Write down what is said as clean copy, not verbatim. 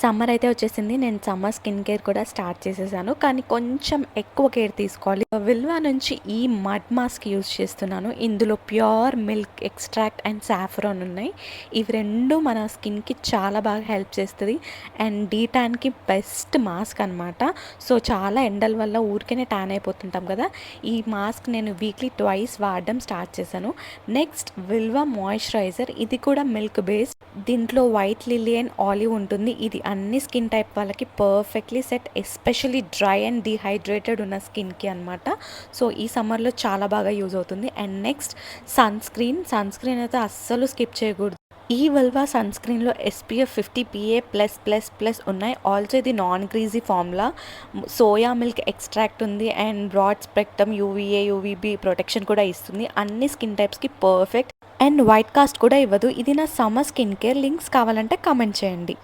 Summer అయితే వచ్చేసింది. నేను సమ్మర్ స్కిన్ కేర్ కూడా స్టార్ట్ చేసేసాను. కానీ కొంచెం ఎక్కువ కేర్ తీసుకోవాలి. విల్వా నుంచి ఈ మడ్ మాస్క్ యూజ్ చేస్తున్నాను. ఇందులో pure milk extract and saffron ఉన్నాయి. ఇవి రెండు మన స్కిన్కి చాలా బాగా హెల్ప్ చేస్తుంది అండ్ డీ ట్యాన్కి బెస్ట్ మాస్క్ అనమాట. సో చాలా ఎండల వల్ల ఊరికేనే ట్యాన్ అయిపోతుంటాం కదా, ఈ మాస్క్ నేను వీక్లీ ట్వైస్ వాడడం స్టార్ట్ చేశాను. నెక్స్ట్ విల్వా మాయిశ్చరైజర్, ఇది కూడా మిల్క్ బేస్డ్. దీంట్లో వైట్ లిల్లీ అండ్ ఆలివ్ ఉంటుంది. ఇది అన్ని స్కిన్ టైప్ వాళ్ళకి perfectly set, especially dry and dehydrated ఉన్న స్కిన్కి అనమాట. సో ఈ సమ్మర్లో చాలా బాగా యూజ్ అవుతుంది. అండ్ నెక్స్ట్ సన్ స్క్రీన్ అయితే అస్సలు స్కిప్ చేయకూడదు. ఈ విల్వా సన్ స్క్రీన్లో SPF 50 PA+++ ఉన్నాయి. ఆల్సో ఇది non greasy formula, soya milk extract ఉంది and broad spectrum UVA UVB protection కూడా ఇస్తుంది. అన్ని స్కిన్ టైప్స్కి పర్ఫెక్ట్ అండ్ వైట్ కాస్ట్ కూడా ఇవ్వదు. ఇది నా సమ్మర్ స్కిన్ కేర్. లింక్స్ కావాలంటే కామెంట్ చేయండి.